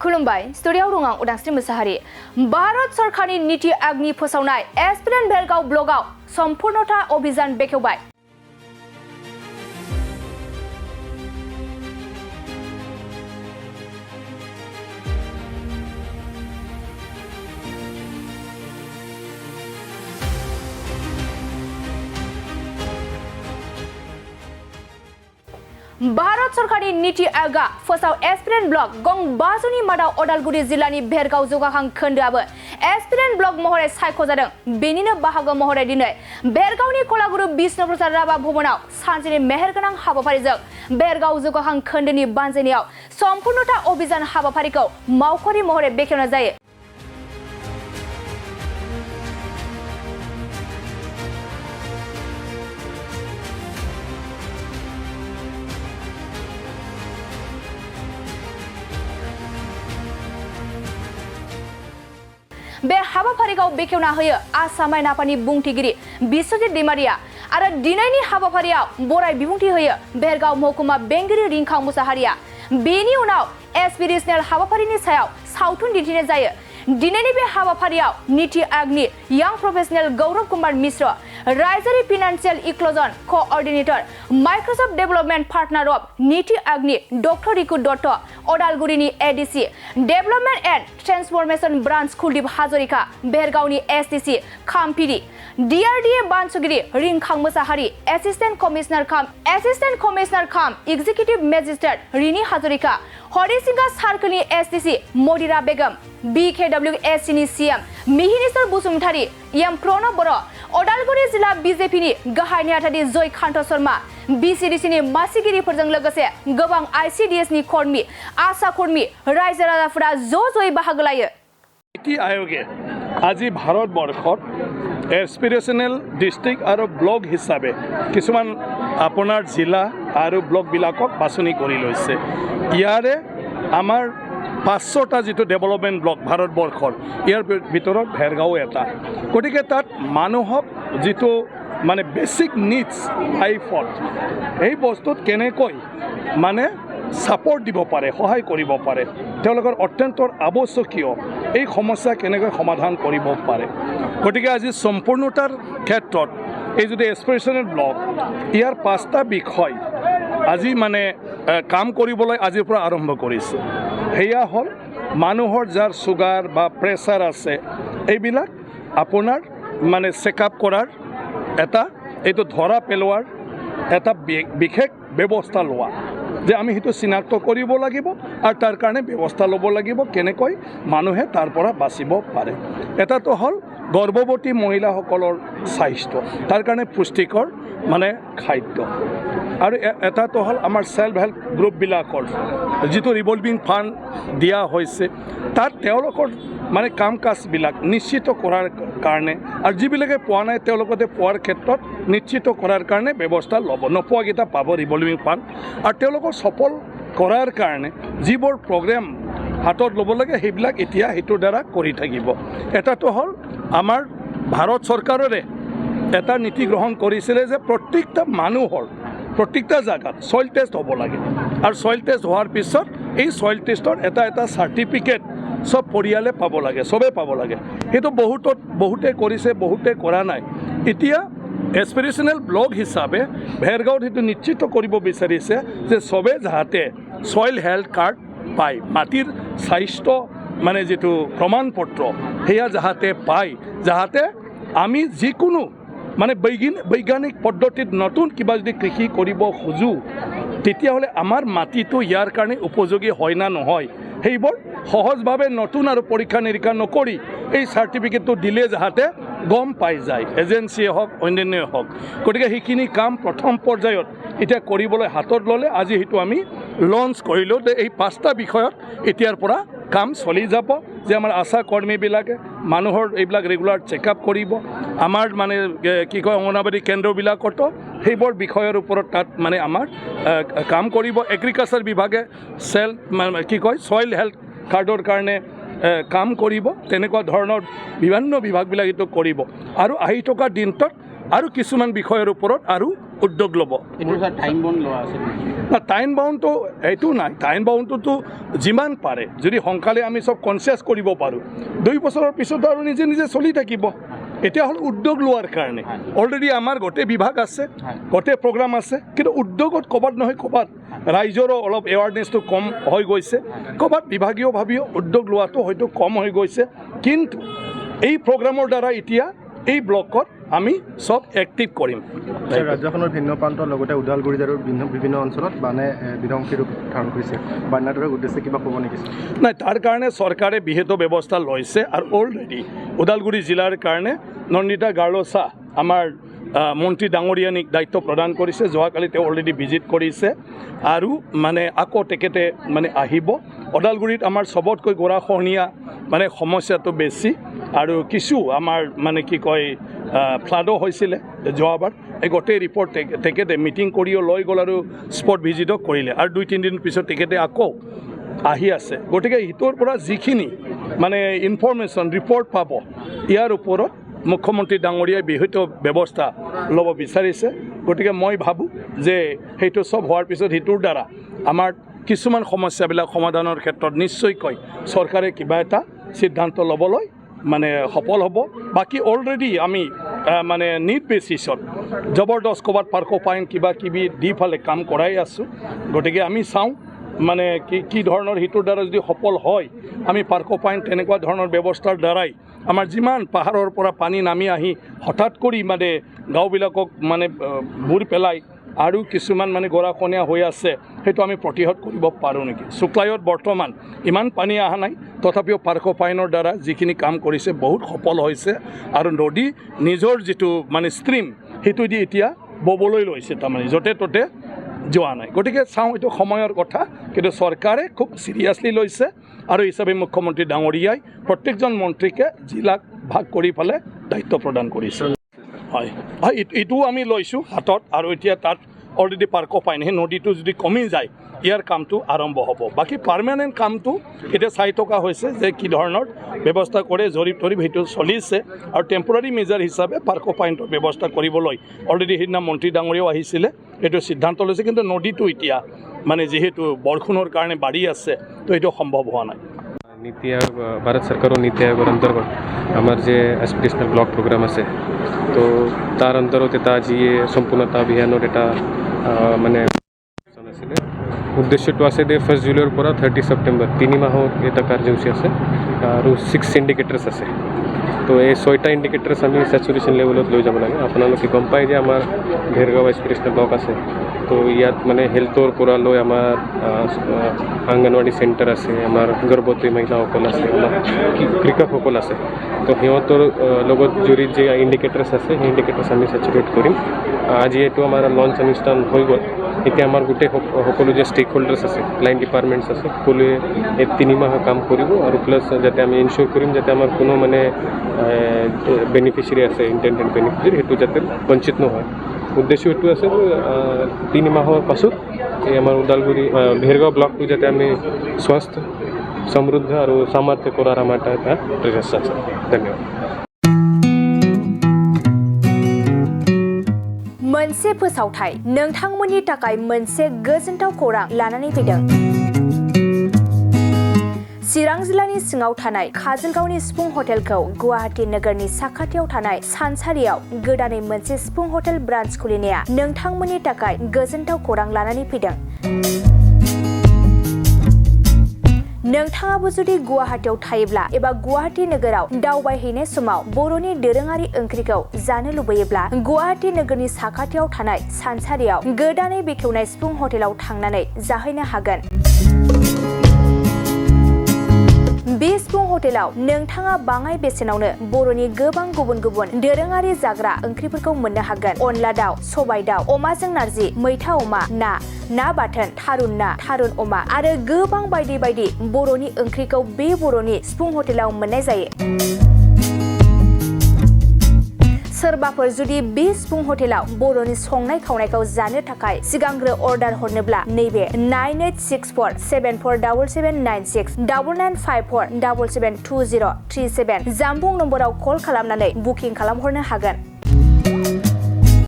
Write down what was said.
खुलुमबाय स्टुडियाव दं आं उदांस्रि मुसाहारि। भारत सरकारनि नीति आयोगनि फोसावनाय एस्पिरेन्ट बेलगाव ब्लकआव सम्पूर्णता अभियान बेखेवबाय। भारत सरकारनि नीति आयोगा फोसाव एस्पिरेन्ट ब्लक गं 5 नि मादाव अदालगुरि जिल्लानि भेरगाव जौगाखां खोन्दोआबो एस्पिरेन्ट ब्लक महरै सायख'जादों। बेनिनो बाहागो महरै दिनै भेरगावनि कलागुरु विष्णु प्रसाद राभा भवनाव सानसेनि मेहेरगोनां हाबाफारिजों भेरगाव जौगाखां खोन्दोनि बानजायनायाव सम्पूर्णता अभियान हाबाफारिखौ मावख'आरि महरै बेखेवनाय जायो। बे हाबाफारिखौ बेखेवना होयो आसाम आयेन आफादनि बुंथिगिरि बिश्वजित दैमारिया आरो दिनैनि हाबाफारियाव बराय बिबुंथि होयो भेरगाव महकुमा बेंगिरि रिंखां मुसाहारिया। बेनि उनाव एस्पिरेसनेल हाबाफारिनि सायाव सावथुन दिन्थिनाय जायो। दिनैनि बे हाबाफारियाव नीति आयोगनि यांग प्रोफेशनेल गौरव कुमार मिश्र, रायजोआरि financial inclusion coordinator, Microsoft development partner of NITI आयोगनि डक्टर रिकु दत्त, अदालगुरिनि ADC development and transformation branch Kuldeep Hazarika, भेरगावनि एसटीसी खामपिरि, डीआरडीए बानसुगिरि रिंखां मुसाहारि, एसिस्टेन्ट कमिशनार खाम एक्जिक्यूटिव मेजिस्ट्रेट रिनी हाजरिका, हरिसिंगा सार्कलनि एसटीसी मदिरा बेगम, BKWSC नि सीएम मिहिनीश्वर बसुमतारी, एम प्रणब बर, अदालगुरि जिल्ला बीजेपीनि गाहाय नेहाथारि जयकान्त शर्मा, BCDCनि मासिगिरिफोरजों लोगोसे गोबां ICDS नि कर्मी, आशा कर्मी, रायजो राजाफोरा ज'ज'यै बाहागो लायो। नीति आयोगे আজি ভাৰতবৰ্ষত এস্পিৰেশ্যনেল ডিষ্ট্ৰিক্ট আৰু ব্লক হিচাপে কিছুমান আপোনাৰ জিলা আৰু ব্লকবিলাকক বাছনি কৰি লৈছে। ইয়াৰে আমাৰ 500টা যিটো ডেভেলপমেণ্ট ব্লক ভাৰতবৰ্ষৰ, ইয়াৰ ভিতৰত ভেৰগাঁও এটা। গতিকে তাত মানুহক যিটো মানে বেছিক নিডছ লাইফত এই বস্তুত কেনেকৈ মানে সাপোর্ট দিব পারে, সহায় কৰিব পাৰে, তেওঁলোকৰ অত্যন্ত আৱশ্যকীয় এই সমস্যা কেনেকৈ সমাধান কৰিব পাৰে। গতিকে আজি সম্পূৰ্ণতাৰ ক্ষেত্ৰত এই যদি এস্পিৰেশ্যনেল ব্লক ইয়াৰ 5টা বিষয় আজি মানে কাম কৰিবলৈ আজিৰ পৰা আৰম্ভ কৰিছে। সেয়া হ'ল মানুহৰ যাৰ চুগাৰ বা প্ৰেছাৰ আছে এইবিলাক আপোনাৰ মানে চেকআপ কৰাৰ এটা, এইটো ধৰা পেলোৱাৰ এটা বিশেষ ব্যৱস্থা লোৱা, যে আমি সেইটো চিনাক্ত কৰিব লাগিব আৰু তাৰ কাৰণে ব্যৱস্থা ল'ব লাগিব কেনেকৈ মানুহে তাৰ পৰা বাচিব পাৰে। এটাটো হ'ল গৰ্ভৱতী মহিলাসকলৰ স্বাস্থ্য, তাৰ কাৰণে পুষ্টিকৰ মানে খাদ্য, আৰু এটাটো হ'ল আমাৰ সেল্ফ হেল্প গ্ৰুপবিলাকৰ যিটো ৰিভলভিং ফাণ্ড দিয়া হৈছে তাত তেওঁলোকৰ মানে কাম কাজবিলাক নিশ্চিত কৰাৰ কাৰণে আৰু যিবিলাকে পোৱা নাই তেওঁলোকতে পোৱাৰ ক্ষেত্ৰত নিশ্চিত কৰাৰ কাৰণে ব্যৱস্থা ল'ব, নোপোৱাকেইটা পাব ৰিভলভিং ফাণ্ড, আৰু তেওঁলোকক সফল কৰাৰ কাৰণে যিবোৰ প্ৰগ্ৰেম হাতত ল'ব লাগে সেইবিলাক এতিয়া সেইটোৰ দ্বাৰা কৰি থাকিব। এটাটো হ'ল আমাৰ ভাৰত চৰকাৰৰে এটা নীতি গ্ৰহণ কৰিছিলে যে প্ৰত্যেকটা মানুহৰ প্ৰত্যেকটা জায়গাত সইল টেষ্ট হ'ব লাগে, আৰু সইল টেষ্ট হোৱাৰ পিছত এই সইল টেষ্টৰ এটা চাৰ্টিফিকেট সব পৰিয়ালে পাব লাগে, সবে পাব লাগে। সেইটো বহুতে কৰিছে, বহুতে কৰা নাই। এতিয়া এস্পিৰেশ্যনেল ব্লক হিচাপে ভেৰগাঁৱত সেইটো নিশ্চিত কৰিব বিচাৰিছে যে সবে যাতে সইল হেল্থ কাৰ্ড পায়, মাটিৰ স্বাস্থ্য মানে যিটো প্ৰমাণপত্ৰ সেয়া যাতে পায়, যাতে আমি যিকোনো মানে বৈজ্ঞানিক পদ্ধতিত নতুন কিবা যদি কৃষি কৰিব খোজোঁ তেতিয়াহ'লে আমাৰ মাটিটো ইয়াৰ কাৰণে উপযোগী হয় না নহয় সেইবোৰ সহজভাৱে নতুন আৰু পৰীক্ষা নিৰীক্ষা নকৰি এই চাৰ্টিফিকেটটো দিলে যাতে গম পাই যায়, এজেঞ্চিয়ে হওক অন্যান্যই হওক। গতিকে সেইখিনি কাম প্ৰথম পৰ্যায়ত এতিয়া কৰিবলৈ হাতত ল'লে আজি সেইটো আমি লঞ্চ কৰিলোঁ যে এই 5টা বিষয়ত এতিয়াৰ পৰা কাম চলি যাব, যে আমাৰ আশা কৰ্মীবিলাকে মানুহৰ এইবিলাক ৰেগুলাৰ চেকআপ কৰিব, আমাৰ মানে কি কয় অংগনবাড়ী কেন্দ্ৰবিলাকতো সেইবোৰ বিষয়ৰ ওপৰত তাত মানে আমাৰ কাম কৰিব। এগ্ৰিকালচাৰ বিভাগে কি কয় সইল হেল্থ কাৰ্ডৰ কাৰণে কাম কৰিব, তেনেকুৱা ধৰণৰ বিভিন্ন বিভাগবিলাক এইটো কৰিব, আৰু আহি থকা দিনটোত আৰু কিছুমান বিষয়ৰ ওপৰত আৰু উদ্যোগ ল'ব। না টাইম বাউণ্ডটো এইটো নাই টাইম বাউণ্ডটোতো যিমান পাৰে যদি সোনকালে আমি চব কনচিয়াছ কৰিব পাৰোঁ 2 বছৰৰ পিছত আৰু নিজে নিজে চলি থাকিব এতিয়া হ'ল উদ্যোগ লোৱাৰ কাৰণে অলৰেডি আমাৰ গোটেই বিভাগ আছে গোটেই প্ৰগ্ৰাম আছে কিন্তু উদ্যোগত ক'ৰবাত নহয় ক'ৰবাত ৰাইজৰো অলপ এৱাৰনেছটো কম হৈ গৈছে ক'ৰবাত বিভাগীয়ভাৱেও উদ্যোগ লোৱাটো হয়তো কম হৈ গৈছে কিন্তু এই প্ৰগ্ৰামৰ দ্বাৰা এতিয়া এই ব্লকত আমি সব এক্টিভ কৰিম ৰাজ্যখনৰ ভিন্ন প্ৰান্তৰ লগতে ওদালগুৰি আৰু বিভিন্ন অঞ্চলত মানে বিধ্বংসী ৰূপ ধাৰণ কৰিছে বানৰৰ উদ্দেশ্যে কিবা ক'ব নেকি নাই তাৰ কাৰণে চৰকাৰে বিহিত ব্যৱস্থা লৈছে আৰু অলৰেডি ওদালগুৰি জিলাৰ কাৰণে নন্দিতা গাৰ্লছা আমাৰ মন্ত্ৰী ডাঙৰীয়ানীক দায়িত্ব প্ৰদান কৰিছে যোৱাকালি তেওঁ অলৰেডি ভিজিট কৰিছে আৰু মানে আকৌ তেখেতে মানে আহিব ওদালগুৰিত আমাৰ সবতকৈ গৰাখহনীয়া মানে সমস্যাটো বেছি আৰু কিছু আমাৰ মানে কি কয় ফ্লাডো হৈছিলে যোৱাবাৰ এই গোটেই ৰিপৰ্ট তেখেতে মিটিং কৰিও লৈ গ'ল আৰু স্পট ভিজিটো কৰিলে আৰু 2-3 দিন পিছত তেখেতে আকৌ আহি আছে গতিকে ইটোৰ পৰা যিখিনি মানে ইনফৰমেশ্যন ৰিপৰ্ট পাব ইয়াৰ ওপৰত মুখ্যমন্ত্ৰী ডাঙৰীয়াই বিহিত ব্যৱস্থা ল'ব বিচাৰিছে গতিকে মই ভাবোঁ যে সেইটো চব হোৱাৰ পিছত সেইটোৰ দ্বাৰা আমাৰ কিছুমান সমস্যাবিলাক সমাধানৰ ক্ষেত্ৰত নিশ্চয়কৈ চৰকাৰে কিবা এটা সিদ্ধান্ত ল'বলৈ মানে সফল হ'ব বাকি অলৰেডি আমি মানে নিড বেচিছত জবৰদস্ত ক'ৰবাত পাৰ্কো পাইন কিবা কিবি দি ফালে কাম কৰাই আছোঁ গতিকে আমি চাওঁ মানে কি ধৰণৰ হিটোৰ দ্বাৰা যদি সফল হয় আমি পাৰ্কো পাইন তেনেকুৱা ধৰণৰ ব্যৱস্থাৰ দ্বাৰাই আমাৰ যিমান পাহাৰৰ পৰা পানী নামি আহি হঠাৎ কৰি মানে গাঁওবিলাকক মানে বুৰ পেলাই আৰু কিছুমান মানে গৰাখহনীয়া হৈ আছে সেইটো আমি প্ৰতিহত কৰিব পাৰোঁ নেকি শুক্লায়ত বৰ্তমান ইমান পানী অহা নাই তথাপিও পাৰ্কো পাইনৰ দ্বাৰা যিখিনি কাম কৰিছে বহুত সফল হৈছে আৰু নদী নিজৰ যিটো মানে ষ্ট্ৰীম সেইটো দি এতিয়া ববলৈ লৈছে তাৰমানে য'তে ত'তে যোৱা নাই গতিকে চাওঁ এইটো সময়ৰ কথা কিন্তু চৰকাৰে খুব চিৰিয়াছলি লৈছে আৰু হিচাপে মুখ্যমন্ত্ৰী ডাঙৰীয়াই প্ৰত্যেকজন মন্ত্ৰীকে জিলাক ভাগ কৰি পেলাই দায়িত্ব প্ৰদান কৰিছে হয় হয় এইটোও আমি লৈছোঁ হাতত আৰু এতিয়া তাত অলৰেডি পাৰ্কো পাইন সেই নদীটো যদি কমি যায় ইয়াৰ কামটো আৰম্ভ হ'ব বাকী পাৰ্মানেণ্ট কামটো এতিয়া চাই থকা হৈছে যে কি ধৰণৰ ব্যৱস্থা কৰে জৰীপ তৰীপ সেইটো চলিছে আৰু টেম্পৰাৰী মেজাৰ হিচাপে পাৰ্কো পাইণ্টৰ ব্যৱস্থা কৰিবলৈ অলৰেডি সেইদিনা মন্ত্ৰী ডাঙৰীয়াও আহিছিলে এইটো সিদ্ধান্ত লৈছে কিন্তু নদীটো এতিয়া মানে যিহেতু বৰষুণৰ কাৰণে বাঢ়ি আছে তো এইটো সম্ভৱ হোৱা নাই নীতি আয়োগ ভাৰত চৰকাৰৰ নীতি আয়োগৰ অন্তৰ্গত আমাৰ যে এছপিৰেশ্যনেল ব্লক প্ৰগ্ৰাম আছে তো তাৰ অন্তৰত এটা যি সম্পূৰ্ণতা অভিযানৰ এটা মানে আছিলে উদ্দেশ্যটো আছে যে 1 জুলাইৰ পৰা 30 ছেপ্টেম্বৰ 3 মাহৰ এটা কাৰ্যসূচী আছে আৰু 6 ইণ্ডিকেটৰ্ছ আছে তো এই 6টা ইণ্ডিকেটৰ্ছ আমি স্যাচুৰেশ্যন লেভেলত লৈ যাব লাগে আপোনালোকে গম পায় যে আমাৰ ভেৰগাঁও এছপিৰেশ্যনেল ব্লক আছে তো ইয়াত মানে হেল্থৰ পৰা লৈ আমাৰ অংগনৱাড়ী চেণ্টাৰ আছে আমাৰ গৰ্ভৱতী মহিলাসকল আছে আমাৰ কৃষকসকল আছে তো সিহঁতৰ লগত জড়িত যে ইণ্ডিকেটৰ্ছ আছে সেই ইণ্ডিকেটৰ্ছ আমি স্যাচুৰেট কৰিম আজি এইটো আমাৰ লঞ্চ অনুষ্ঠান হৈ গ'ল এতিয়া আমাৰ গোটেই সকলো যে ষ্টেক হোল্ডাৰ্ছ আছে লাইন ডিপাৰ্টমেণ্টছ আছে সকলোৱে এই 3 মাহ কাম কৰিব আৰু প্লাছ যাতে আমি ইনচিয়'ৰ কৰিম যাতে আমাৰ কোনো মানে বেনিফিচিয়াৰী আছে ইণ্টেণ্ডেড বেনিফিচিয়াৰী সেইটো যাতে বঞ্চিত নহয় উদ্দেশ্য এইটো আছে যে 3 মাহৰ পাছত এই আমাৰ ওদালগুৰি ভেৰগাঁও ব্লকটো যাতে আমি স্বাস্থ্য সমৃদ্ধ আৰু সামৰ্থ্য কৰাৰ আমাৰ এটা প্ৰচেষ্টা আছে ধন্যবাদ मोनसे फोसावथाय नोंथांमोननि थाखाय मोनसे गोजोनथाव खौरां लानानै फैदों चिरां जिल्लानि सिङाव थानाय काजलगावनि सिफुं हटेलखौ गुवाहाटी नोगोरनि साखाथियाव थानाय सानसारियाव गोदानै मोनसे सिफुं हटेल ब्रान्च खुलिनाया नोंथांमोननि थाखाय गोजोनथाव खौरां लानानै फैदों नोंथाङाबो जुदि गुवाहाटीयाव थायोब्ला एबा गुवाहाटी नोगोराव दावबायहैनाय समाव बर'नि दोरोङारि ओंख्रिखौ जानो लुबैयोब्ला गुवाहाटी नोगोरनि साखाथियाव थानाय सानसारियाव गोदानै बेखेवनाय सिफुं हटेलाव थांनानै जाहैनो हागोन बे सिफुं हटेलाव नोंथाङा बाङाय बेसेनावनो बर'नि गोबां गुबुन गुबुन दोरोङारि जाग्रा ओंख्रिफोरखौ मोननो हागोन अनला दाउ सबाय दाउ अमाजों नारजि मैथा अमा ना बाथोन थारुन अमा आरो गोबां बायदि बायदि बर'नि ओंख्रिखौ बे बर'नि सिफुं हटेलाव मोननाय जायो सोरबाफोर जुदि बे सिफुं हटेलाव बर'नि संनाय खावनायखौ जानो थाखाय सिगांग्रो अर्डार हरनोब्ला नैबे 9864747796 9954772037 जामबुं नम्बराव कल खालामनानै बुकिं खालामहरनो हागोन